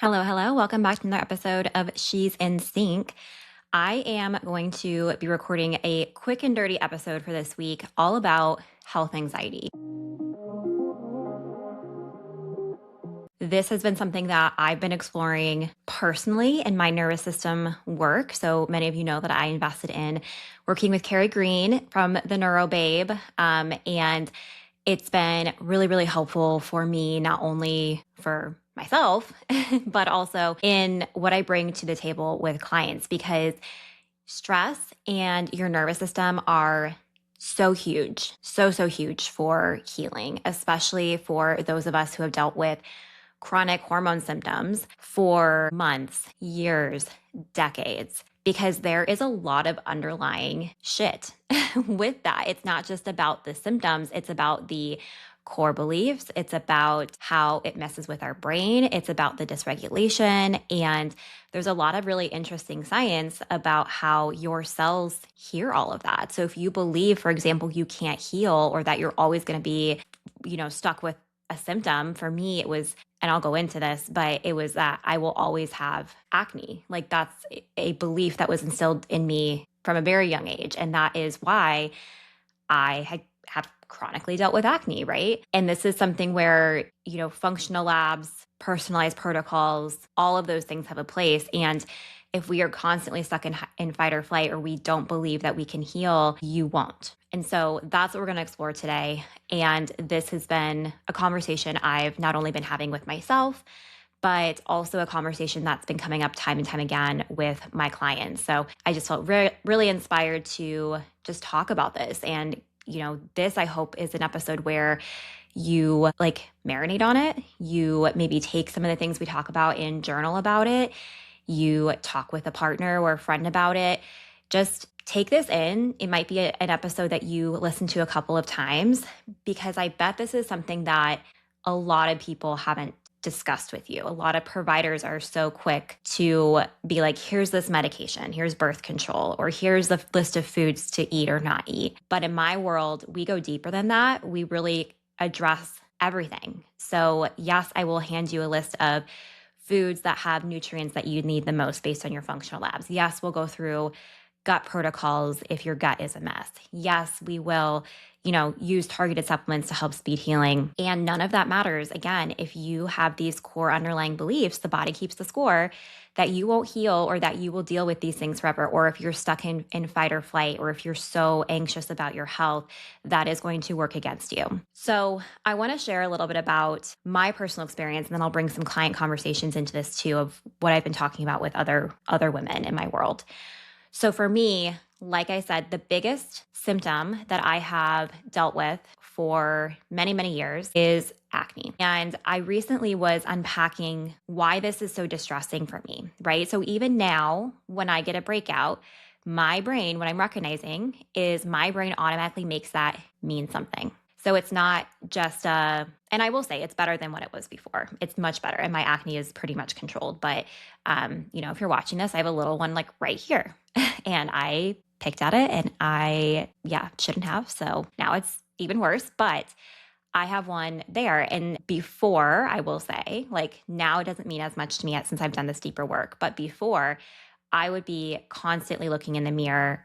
Hello, hello. Welcome back to another episode of She's in Sync. I am going to be recording a quick and dirty episode for this week all about health anxiety. This has been something that I've been exploring personally in my nervous system work. So many of you know that I invested in working with Carrie Green from the Neuro Babe. And it's been really, really helpful for me, not only for myself, but also in what I bring to the table with clients, because stress and your nervous system are so huge, so huge for healing, especially for those of us who have dealt with chronic hormone symptoms for months, years, decades, because there is a lot of underlying shit with that. It's not just about the symptoms, it's about the core beliefs. It's about how it messes with our brain. It's about the dysregulation. And there's a lot of really interesting science about how your cells hear all of that. So if you believe, for example, you can't heal or that you're always going to be, stuck with a symptom, for me, it was, and I'll go into this, but it was that I will always have acne. Like that's a belief that was instilled in me from a very young age. And that is why I have chronically dealt with acne, right? And this is something where, functional labs, personalized protocols, all of those things have a place. And if we are constantly stuck in fight or flight, or we don't believe that we can heal, you won't. And so that's what we're going to explore today. And this has been a conversation I've not only been having with myself, but also a conversation that's been coming up time and time again with my clients. So I just felt really inspired to just talk about this. And, this I hope is an episode where you marinate on it. You maybe take some of the things we talk about and journal about it. You talk with a partner or a friend about it. Just take this in. It might be an episode that you listen to a couple of times, because I bet this is something that a lot of people haven't discussed with you. A lot of providers are so quick to be like, here's this medication, here's birth control, or here's the list of foods to eat or not eat. But in my world, we go deeper than that. We really address everything. So yes, I will hand you a list of foods that have nutrients that you need the most based on your functional labs. Yes, we'll go through gut protocols if your gut is a mess. Yes, we will, use targeted supplements to help speed healing. And none of that matters. Again, if you have these core underlying beliefs, the body keeps the score, that you won't heal or that you will deal with these things forever. Or if you're stuck in fight or flight, or if you're so anxious about your health, that is going to work against you. So I want to share a little bit about my personal experience, and then I'll bring some client conversations into this too, of what I've been talking about with other women in my world. So for me, like I said, the biggest symptom that I have dealt with for many, many years is acne. And I recently was unpacking why this is so distressing for me, right? So even now, when I get a breakout, my brain, what I'm recognizing is my brain automatically makes that mean something. So it's not just and I will say it's better than what it was before. It's much better. And my acne is pretty much controlled. But, if you're watching this, I have a little one right here and I picked at it and shouldn't have. So now it's even worse, but I have one there. And before, I will say, now it doesn't mean as much to me since I've done this deeper work. But before, I would be constantly looking in the mirror,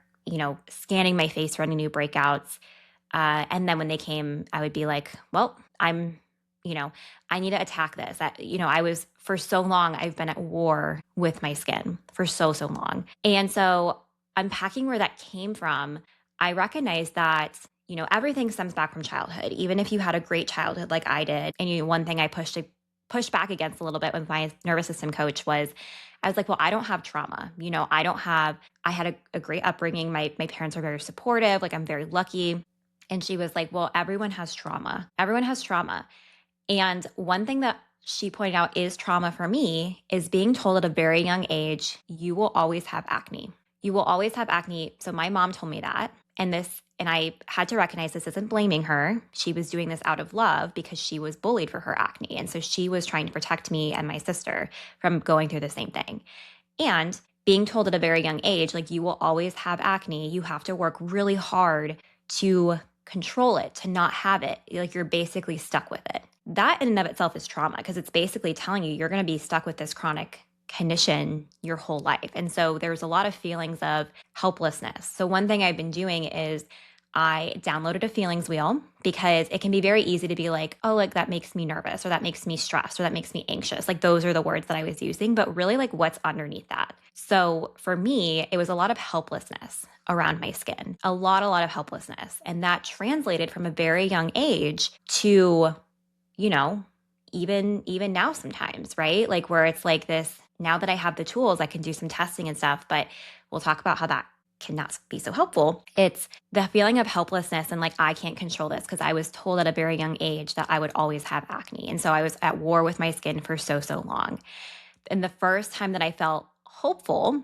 scanning my face for any new breakouts. And then when they came, I would be like, well, I need to attack this. I was, for so long, I've been at war with my skin for so long. And so unpacking where that came from, I recognized that, everything stems back from childhood. Even if you had a great childhood like I did. And one thing I pushed back against a little bit with my nervous system coach was, I was like, well, I don't have trauma. I had a great upbringing. My parents are very supportive. I'm very lucky. And she was like, well, everyone has trauma. Everyone has trauma. And one thing that she pointed out is trauma for me is being told at a very young age, you will always have acne. You will always have acne. So my mom told me that. And I had to recognize this isn't blaming her. She was doing this out of love because she was bullied for her acne. And so she was trying to protect me and my sister from going through the same thing. And being told at a very young age, you will always have acne. You have to work really hard to control it, to not have it. Like you're basically stuck with it. That in and of itself is trauma because it's basically telling you you're going to be stuck with this chronic condition your whole life. And so there's a lot of feelings of helplessness. So one thing I've been doing is I downloaded a feelings wheel because it can be very easy to be like, oh, like that makes me nervous or that makes me stressed or that makes me anxious. Like those are the words that I was using, but really like what's underneath that. So for me, it was a lot of helplessness around my skin, a lot of helplessness. And that translated from a very young age to, you know, even now sometimes, right? Like where it's like this, now that I have the tools, I can do some testing and stuff, but we'll talk about how that cannot be so helpful. It's the feeling of helplessness and like, I can't control this because I was told at a very young age that I would always have acne. And so I was at war with my skin for so long. And the first time that I felt hopeful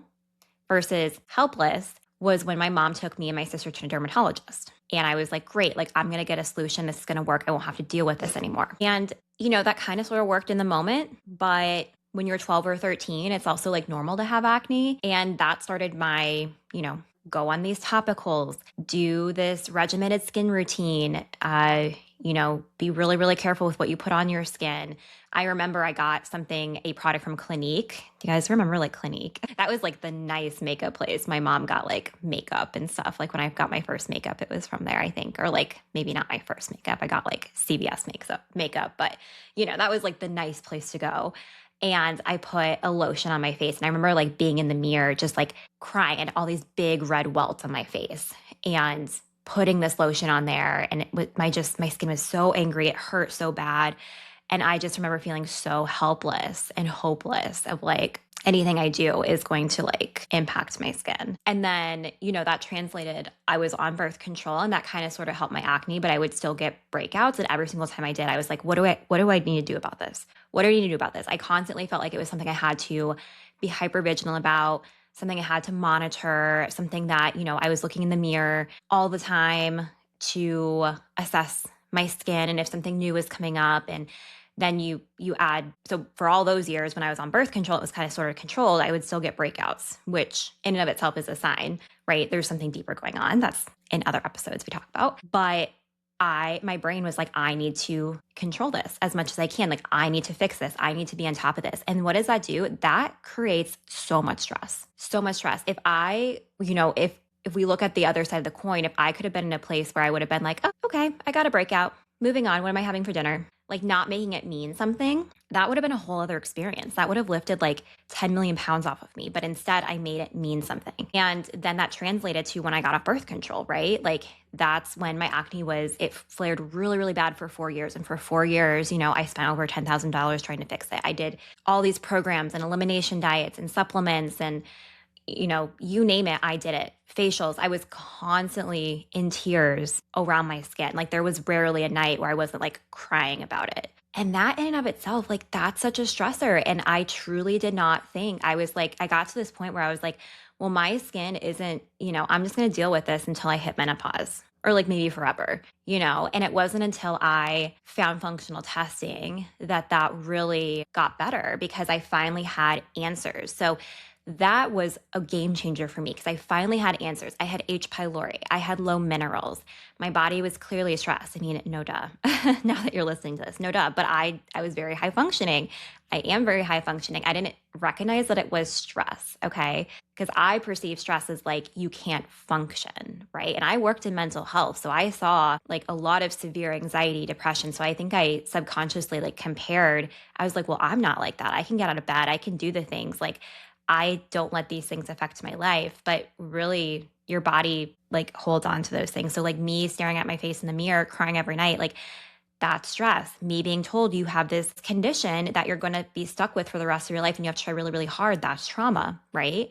versus helpless was when my mom took me and my sister to a dermatologist. And I was like, great, like I'm going to get a solution. This is going to work. I won't have to deal with this anymore. And, that kind of sort of worked in the moment. But when you're 12 or 13, it's also like normal to have acne. And that started my, go on these topicals, do this regimented skin routine, be really careful with what you put on your skin. I remember I got a product from Clinique. Do you guys remember like Clinique? That was like the nice makeup place. My mom got like makeup and stuff. Like when I got my first makeup, it was from there, I think. Or like maybe not my first makeup. I got like CVS makeup. But, that was like the nice place to go. And I put a lotion on my face. And I remember like being in the mirror, just like crying and all these big red welts on my face and putting this lotion on there. And my skin was so angry. It hurt so bad. And I just remember feeling so helpless and hopeless of like anything I do is going to like impact my skin. And then, that translated, I was on birth control and that kind of sort of helped my acne, but I would still get breakouts. And every single time I did, I was like, what do I need to do about this? What do I need to do about this? I constantly felt like it was something I had to be hyper vigilant about, something I had to monitor, something that, I was looking in the mirror all the time to assess my skin and if something new was coming up. And then you add, so for all those years when I was on birth control, it was kind of sort of controlled, I would still get breakouts, which in and of itself is a sign, right? There's something deeper going on. That's in other episodes we talk about. But my brain was like, I need to control this as much as I can. Like, I need to fix this. I need to be on top of this. And what does that do? That creates so much stress, so much stress. If if we look at the other side of the coin, if I could have been in a place where I would have been like, oh, okay, I got a breakout, moving on. What am I having for dinner? Like not making it mean something, that would have been a whole other experience. That would have lifted like 10 million pounds off of me. But instead I made it mean something. And then that translated to when I got off birth control, right? Like that's when my acne it flared really bad for 4 years. And for 4 years, I spent over $10,000 trying to fix it. I did all these programs and elimination diets and supplements and you name it, I did it. Facials, I was constantly in tears around my skin. Like there was rarely a night where I wasn't like crying about it. And that in and of itself, like that's such a stressor. And I truly did not think, I got to this point where I was like, well, my skin isn't, I'm just going to deal with this until I hit menopause or like maybe forever, and it wasn't until I found functional testing that really got better because I finally had answers. So that was a game changer for me because I finally had answers. I had H. pylori. I had low minerals. My body was clearly stressed. I mean, no duh. Now that you're listening to this, no duh. But I was very high functioning. I am very high functioning. I didn't recognize that it was stress, okay? Because I perceive stress as like you can't function, right? And I worked in mental health. So I saw like a lot of severe anxiety, depression. So I think I subconsciously like compared. I was like, well, I'm not like that. I can get out of bed. I can do the things like I don't let these things affect my life, but really your body like holds on to those things. So like me staring at my face in the mirror, crying every night, like that's stress. Me being told you have this condition that you're going to be stuck with for the rest of your life and you have to try really hard. That's trauma, right?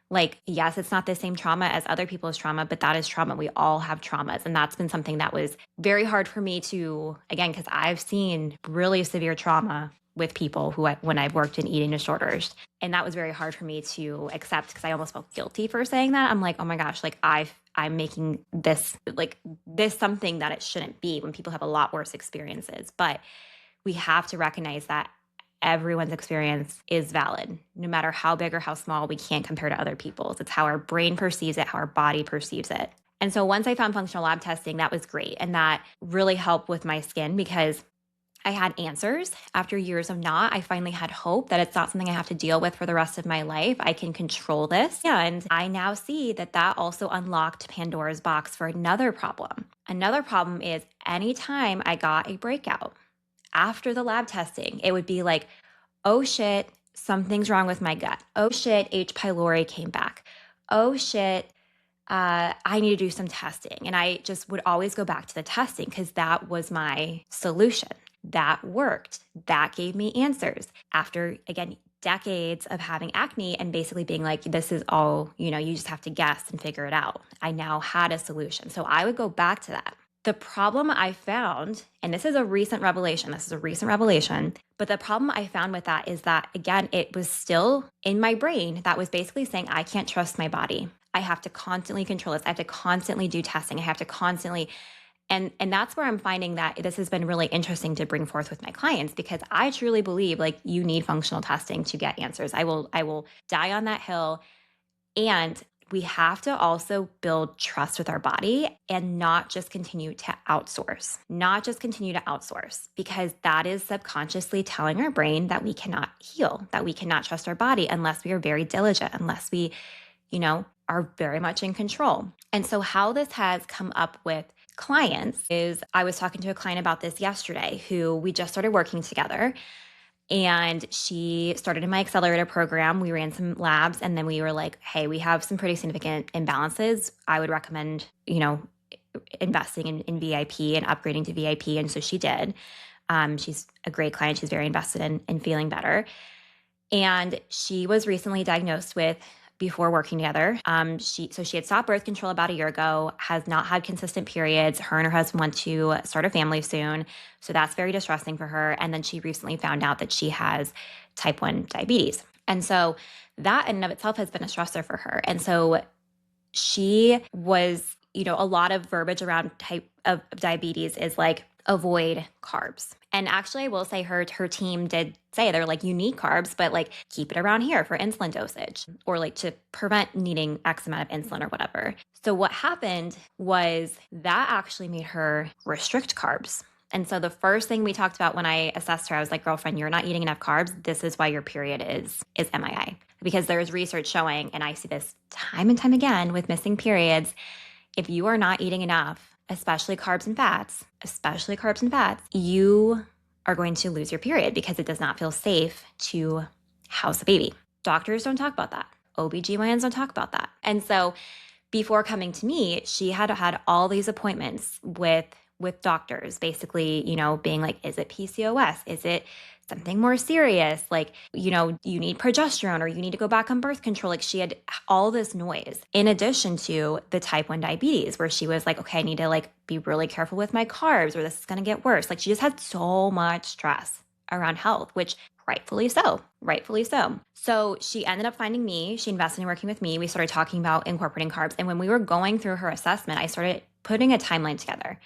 Like, yes, it's not the same trauma as other people's trauma, but that is trauma. We all have traumas. And that's been something that was very hard for me to, again, because I've seen really severe trauma with people when I've worked in eating disorders. And that was very hard for me to accept because I almost felt guilty for saying that. I'm like, oh my gosh, like I'm making this something that it shouldn't be when people have a lot worse experiences. But we have to recognize that everyone's experience is valid. No matter how big or how small, we can't compare to other people's. It's how our brain perceives it, how our body perceives it. And so once I found functional lab testing, that was great. And that really helped with my skin because I had answers after years of not. I finally had hope that it's not something I have to deal with for the rest of my life. I can control this. And I now see that that also unlocked Pandora's box for another problem. Another problem is anytime I got a breakout after the lab testing, it would be like, oh shit, something's wrong with my gut. Oh shit, H. pylori came back. Oh shit, I need to do some testing. And I just would always go back to the testing because that was my solution. That worked. That gave me answers. After, again, decades of having acne and basically being like, this is all, you just have to guess and figure it out. I now had a solution. So I would go back to that. The problem I found, and this is a recent revelation, but the problem I found with that is that, again, it was still in my brain that was basically saying, I can't trust my body. I have to constantly control this. I have to constantly do testing. I have to constantly, and that's where I'm finding that this has been really interesting to bring forth with my clients, because I truly believe like you need functional testing to get answers. I will die on that hill. And we have to also build trust with our body and not just continue to outsource, because that is subconsciously telling our brain that we cannot heal, that we cannot trust our body unless we are very diligent, unless we, are very much in control. And so how this has come up with clients is I was talking to a client about this yesterday who we just started working together. And she started in my accelerator program. We ran some labs and then we were like, hey, we have some pretty significant imbalances. I would recommend, investing in VIP and upgrading to VIP. And so she did. She's a great client. She's very invested in feeling better. And she was recently diagnosed with, before working together, she had stopped birth control about a year ago, has not had consistent periods. Her and her husband want to start a family soon. So that's very distressing for her. And then she recently found out that she has type 1 diabetes. And so that in and of itself has been a stressor for her. And so she was, a lot of verbiage around type of diabetes is like, avoid carbs. And actually, I will say her team did say they're like, you need carbs, but like keep it around here for insulin dosage or like to prevent needing X amount of insulin or whatever. So what happened was that actually made her restrict carbs. And so the first thing we talked about when I assessed her, I was like, girlfriend, you're not eating enough carbs. This is why your period is MIA. Because there's research showing, and I see this time and time again with missing periods, if you are not eating enough, especially carbs and fats, you are going to lose your period because it does not feel safe to house a baby. Doctors don't talk about that. OBGYNs don't talk about that. And so before coming to me, she had all these appointments with doctors, basically, being like, is it PCOS? Is it something more serious? Like, you need progesterone or you need to go back on birth control. Like she had all this noise in addition to the type 1 diabetes where she was like, okay, I need to like be really careful with my carbs or this is going to get worse. Like she just had so much stress around health, which rightfully so. So she ended up finding me. She invested in working with me. We started talking about incorporating carbs. And when we were going through her assessment, I started putting a timeline together.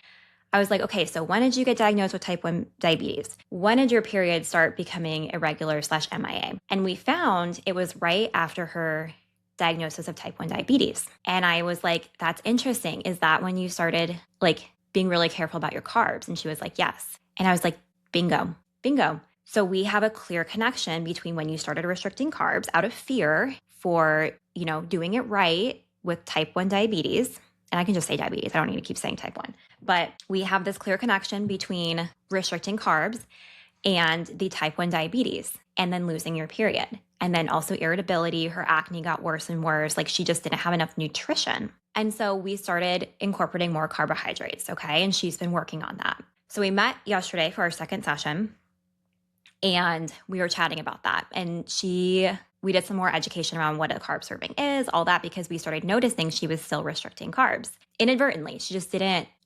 I was like, okay, so when did you get diagnosed with type 1 diabetes? When did your period start becoming irregular/MIA? And we found it was right after her diagnosis of type 1 diabetes. And I was like, that's interesting. Is that when you started like being really careful about your carbs? And she was like, yes. And I was like, bingo. So we have a clear connection between when you started restricting carbs out of fear for, doing it right with type 1 diabetes. And I can just say diabetes. I don't need to keep saying type 1. But we have this clear connection between restricting carbs and the type 1 diabetes and then losing your period. And then also irritability. Her acne got worse and worse. Like she just didn't have enough nutrition. And so we started incorporating more carbohydrates. Okay. And she's been working on that. So we met yesterday for our second session and we were chatting about that. And we did some more education around what a carb serving is, all that, because we started noticing she was still restricting carbs inadvertently. She just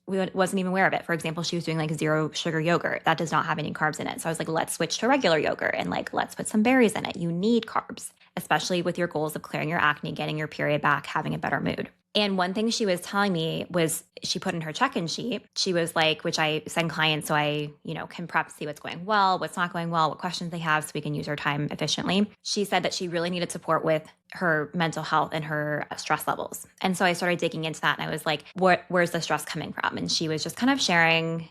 wasn't even aware of it. For example, she was doing like 0 sugar yogurt. That does not have any carbs in it. So I was like, let's switch to regular yogurt and like, let's put some berries in it. You need carbs, especially with your goals of clearing your acne, getting your period back, having a better mood. And one thing she was telling me was she put in her check-in sheet, she was like, which I send clients so I, can prep, see what's going well, what's not going well, what questions they have so we can use our time efficiently. She said that she really needed support with her mental health and her stress levels. And so I started digging into that and I was like, where's the stress coming from? And she was just kind of sharing,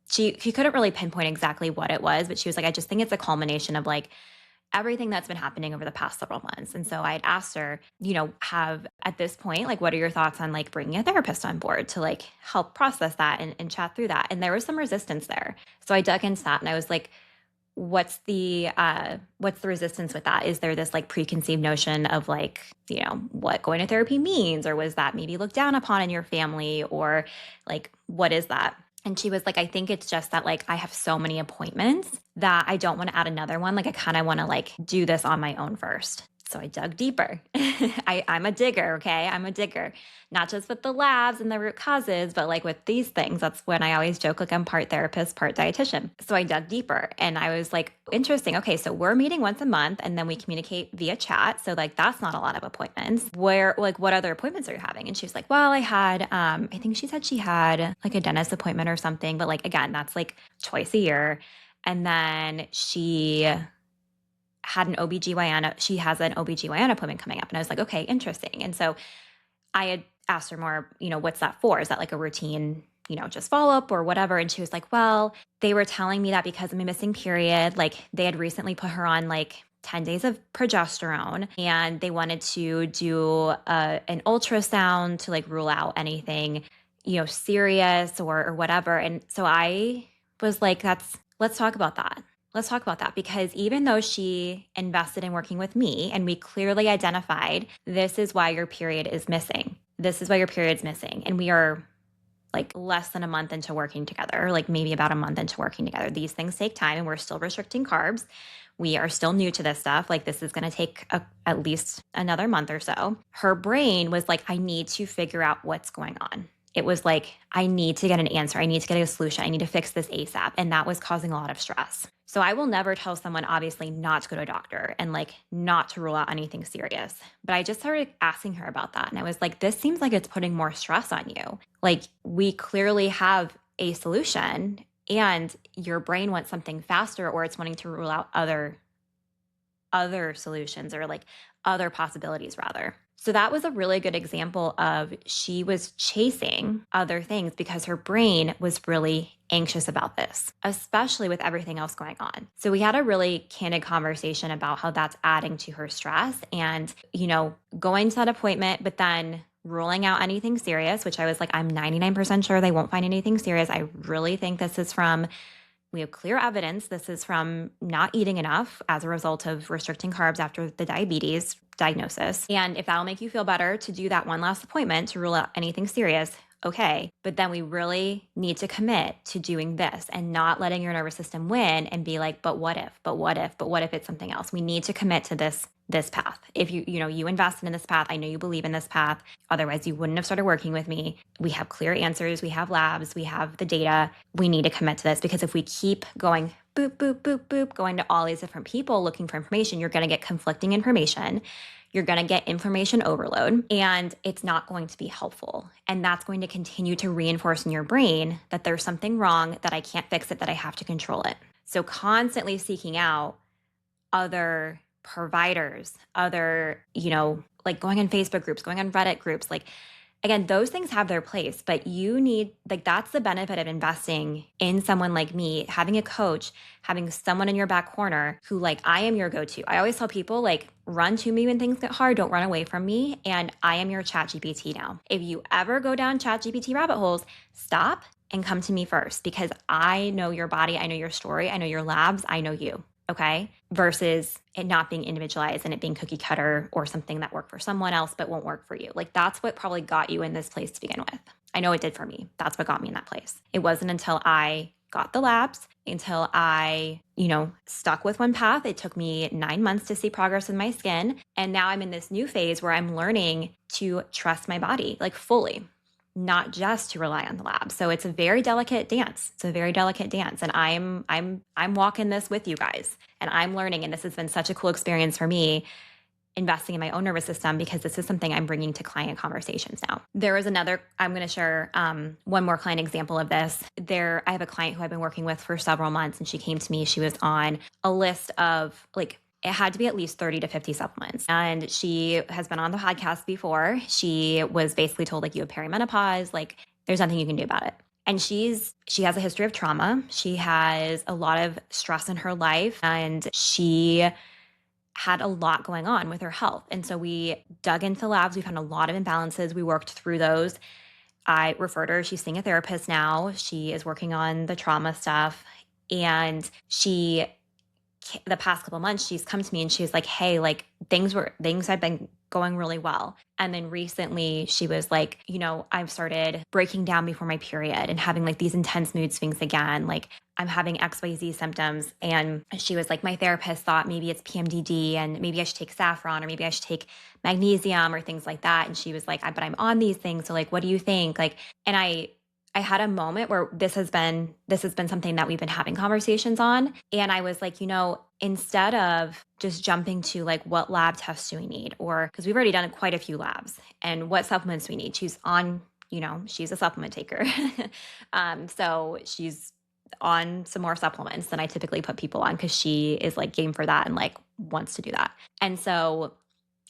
she couldn't really pinpoint exactly what it was, but she was like, I just think it's a culmination of like everything that's been happening over the past several months. And so I had asked her, have at this point, like, what are your thoughts on like bringing a therapist on board to like help process that and chat through that? And there was some resistance there. So I dug into that and I was like, what's the resistance with that? Is there this like preconceived notion of like, what going to therapy means? Or was that maybe looked down upon in your family? Or like, what is that? And she was like, I think it's just that like I have so many appointments that I don't want to add another one. Like I kind of want to like do this on my own first. So I dug deeper. I'm a digger, okay? I'm a digger. Not just with the labs and the root causes, but like with these things. That's when I always joke like I'm part therapist, part dietitian. So I dug deeper and I was like, interesting. Okay, so we're meeting once a month and then we communicate via chat. So like that's not a lot of appointments. What other appointments are you having? And she was like, well, I had, I think she said she had like a dentist appointment or something. But like, again, that's like twice a year. And then she had an OBGYN, she has an OBGYN appointment coming up. And I was like, okay, interesting. And so I had asked her more, what's that for? Is that like a routine, just follow up or whatever? And she was like, well, they were telling me that because I'm a missing period, like they had recently put her on like 10 days of progesterone and they wanted to do an ultrasound to like rule out anything, serious or whatever. And so I was like, let's talk about that. Let's talk about that because even though she invested in working with me and we clearly identified this is why your period is missing. This is why your period's missing. And we are like less than a month into working together, like maybe about a month into working together. These things take time and we're still restricting carbs. We are still new to this stuff. Like this is going to take at least another month or so. Her brain was like, I need to figure out what's going on. It was like, I need to get an answer. I need to get a solution. I need to fix this ASAP. And that was causing a lot of stress. So I will never tell someone, obviously, not to go to a doctor and like not to rule out anything serious. But I just started asking her about that. And I was like, this seems like it's putting more stress on you. Like we clearly have a solution and your brain wants something faster or it's wanting to rule out other solutions or like other possibilities rather. So that was a really good example of she was chasing other things because her brain was really anxious about this, especially with everything else going on. So we had a really candid conversation about how that's adding to her stress and, going to that appointment, but then ruling out anything serious, which I was like, I'm 99% sure they won't find anything serious. I really think this is we have clear evidence this is from not eating enough as a result of restricting carbs after the diabetes diagnosis. And if that'll make you feel better to do that one last appointment to rule out anything serious, okay. But then we really need to commit to doing this and not letting your nervous system win and be like, but what if it's something else? We need to commit to this path. If you invested in this path, I know you believe in this path. Otherwise you wouldn't have started working with me. We have clear answers. We have labs. We have the data. We need to commit to this because if we keep going boop, boop, boop, boop, going to all these different people looking for information, you're going to get conflicting information. You're going to get information overload and it's not going to be helpful. And that's going to continue to reinforce in your brain that there's something wrong, that I can't fix it, that I have to control it. So constantly seeking out other providers, other, like going on Facebook groups, going on Reddit groups, like, again, those things have their place, but you need, like, that's the benefit of investing in someone like me, having a coach, having someone in your back corner who, like, I am your go-to. I always tell people, like, run to me when things get hard, don't run away from me. And I am your ChatGPT now. If you ever go down ChatGPT rabbit holes, stop and come to me first because I know your body, I know your story, I know your labs, I know you. Okay. Versus it not being individualized and it being cookie cutter or something that worked for someone else but won't work for you. Like that's what probably got you in this place to begin with. I know it did for me. That's what got me in that place. It wasn't until I got the labs, until I, stuck with one path. It took me 9 months to see progress in my skin. And now I'm in this new phase where I'm learning to trust my body, like fully, not just to rely on the lab. So it's a very delicate dance. And I'm walking this with you guys and I'm learning. And this has been such a cool experience for me investing in my own nervous system because this is something I'm bringing to client conversations now. There is another, I'm going to share one more client example of this. I have a client who I've been working with for several months, and she came to me. She was on a list of like, it had to be at least 30 to 50 supplements. And she has been on the podcast before. She was basically told, like, you have perimenopause, like, there's nothing you can do about it. And she has a history of trauma. She has a lot of stress in her life, and she had a lot going on with her health. And so we dug into labs. We found a lot of imbalances. We worked through those. I referred her. She's seeing a therapist now. She is working on the trauma stuff. And the past couple months, she's come to me and she's like, hey, like things have been going really well. And then recently she was like, I've started breaking down before my period and having like these intense mood swings again. Like I'm having XYZ symptoms. And she was like, my therapist thought maybe it's PMDD and maybe I should take saffron or maybe I should take magnesium or things like that. And she was like, but I'm on these things. So like, what do you think? Like, and I had a moment where this has been something that we've been having conversations on. And I was like, instead of just jumping to like, what lab tests do we need? Or because we've already done quite a few labs, and what supplements we need. She's on, she's a supplement taker. So she's on some more supplements than I typically put people on because she is like game for that and like wants to do that. And so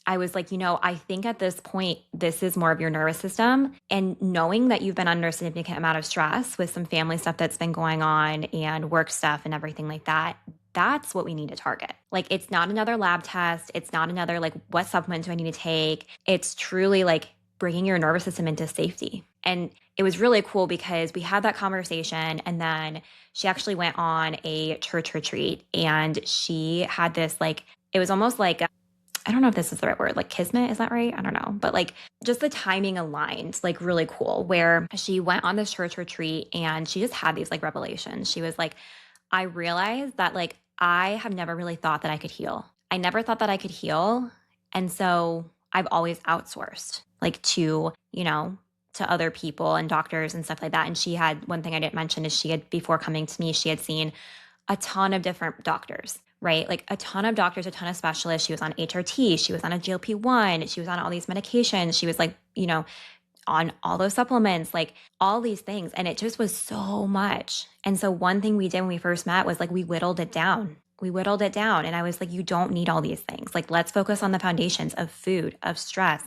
I was like, I think at this point, this is more of your nervous system. And knowing that you've been under a significant amount of stress with some family stuff that's been going on and work stuff and everything like that, that's what we need to target. Like, it's not another lab test. It's not another, like, what supplement do I need to take? It's truly like bringing your nervous system into safety. And it was really cool because we had that conversation, and then she actually went on a church retreat, and she had this, like, it was almost like, I don't know if this is the right word, like kismet, is that right? I don't know. But like just the timing aligned, like really cool, where she went on this church retreat and she just had these like revelations. She was like, I realized that like I have never really thought that I could heal. I never thought that I could heal. And so I've always outsourced like to other people and doctors and stuff like that. And she had, one thing I didn't mention is she had, before coming to me, she had seen a ton of different doctors, right? Like a ton of doctors, a ton of specialists. She was on HRT. She was on a GLP-1. She was on all these medications. She was like, on all those supplements, like all these things. And it just was so much. And so one thing we did when we first met was like, we whittled it down. And I was like, you don't need all these things. Like, let's focus on the foundations of food, of stress,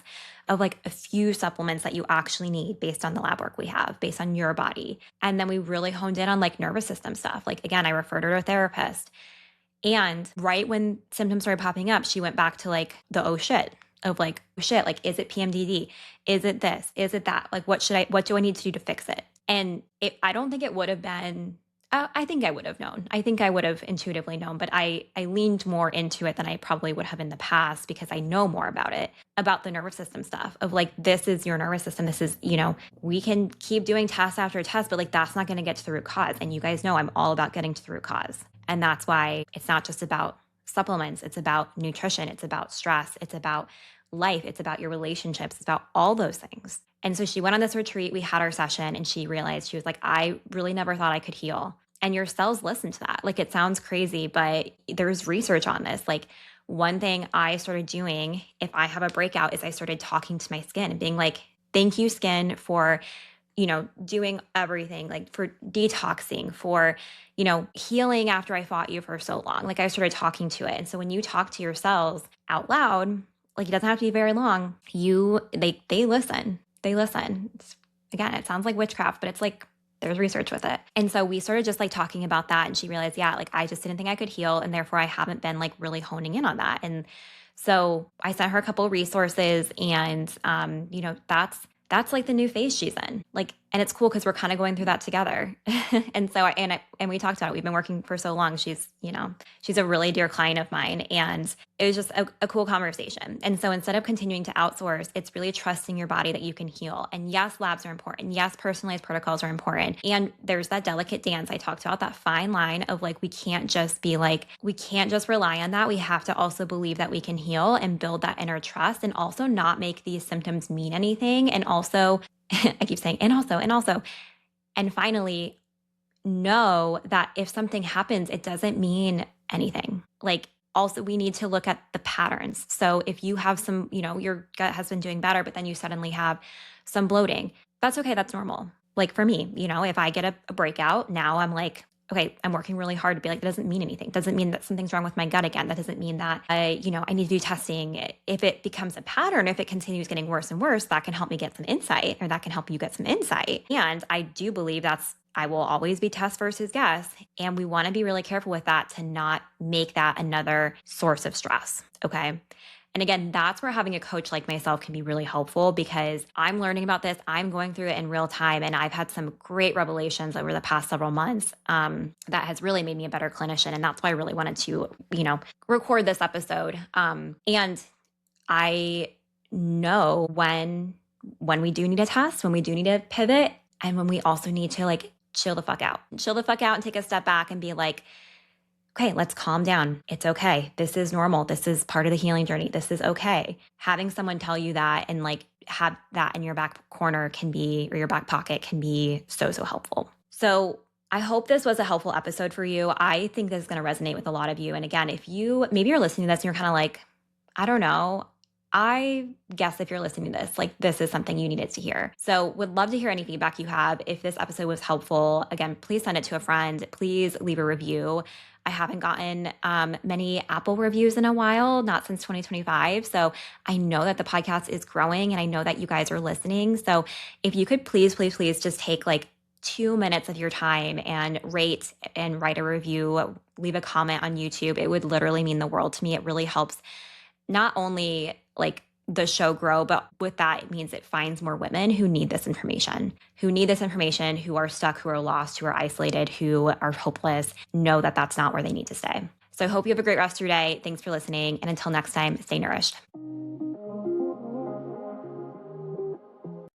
of like a few supplements that you actually need based on the lab work we have, based on your body. And then we really honed in on like nervous system stuff. Like, again, I referred her to a therapist. And right when symptoms started popping up, she went back to like the oh shit of like, oh shit, like, is it PMDD? Is it this? Is it that? Like, what do I need to do to fix it? And I don't think it would have been, I think I would have known. I think I would have intuitively known, but I leaned more into it than I probably would have in the past because I know more about it, about the nervous system stuff of like, this is your nervous system. This is, we can keep doing test after test, but like, that's not going to get to the root cause. And you guys know I'm all about getting to the root cause. And that's why it's not just about supplements. It's about nutrition. It's about stress. It's about life. It's about your relationships. It's about all those things. And so she went on this retreat. We had our session and she realized, she was like, I really never thought I could heal. And your cells listen to that. Like, it sounds crazy, but there's research on this. Like, one thing I started doing if I have a breakout is I started talking to my skin and being like, thank you, skin, for, doing everything, like for detoxing, for, healing after I fought you for so long. Like, I started talking to it. And so when you talk to your cells out loud, like, it doesn't have to be very long. They listen. They listen. Again, it sounds like witchcraft, but it's like, there's research with it. And so we started just like talking about that. And she realized, yeah, like I just didn't think I could heal. And therefore I haven't been like really honing in on that. And so I sent her a couple of resources and, that's like the new phase she's in. Like, and it's cool because we're kind of going through that together. And so, and we talked about it. We've been working for so long. She's a really dear client of mine. And it was just a cool conversation. And so instead of continuing to outsource, it's really trusting your body that you can heal. And yes, labs are important. Yes, personalized protocols are important. And there's that delicate dance I talked about, that fine line of like, we can't just rely on that. We have to also believe that we can heal and build that inner trust, and also not make these symptoms mean anything. And also, I keep saying, and also, and finally, know that if something happens, it doesn't mean anything. Like, Also, we need to look at the patterns. So if you have some, your gut has been doing better, but then you suddenly have some bloating, that's okay. That's normal. Like for me, if I get a breakout, now I'm like, okay, I'm working really hard to be like, that doesn't mean anything. Doesn't mean that something's wrong with my gut again. That doesn't mean that I need to do testing. If it becomes a pattern, if it continues getting worse and worse, that can help me get some insight, or that can help you get some insight. And I do believe I will always be test versus guess. And we want to be really careful with that to not make that another source of stress. Okay. And again, that's where having a coach like myself can be really helpful, because I'm learning about this. I'm going through it in real time. And I've had some great revelations over the past several months that has really made me a better clinician. And that's why I really wanted to, record this episode. And I know when we do need to test, when we do need to pivot, and when we also need to like chill the fuck out and take a step back and be like, okay, let's calm down. It's okay. This is normal. This is part of the healing journey. This is okay. Having someone tell you that and like have that in your back corner or your back pocket can be so, so helpful. So I hope this was a helpful episode for you. I think this is going to resonate with a lot of you. And again, maybe you're listening to this and you're kind of like, I don't know. I guess if you're listening to this, like this is something you needed to hear. So would love to hear any feedback you have. If this episode was helpful, again, please send it to a friend. Please leave a review. I haven't gotten many Apple reviews in a while, not since 2025. So I know that the podcast is growing and I know that you guys are listening. So if you could please, please, please just take like 2 minutes of your time and rate and write a review, leave a comment on YouTube. It would literally mean the world to me. It really helps not only like the show grow, but with that, it means it finds more women who need this information, who are stuck, who are lost, who are isolated, who are hopeless, know that that's not where they need to stay. So I hope you have a great rest of your day. Thanks for listening. And until next time, stay nourished.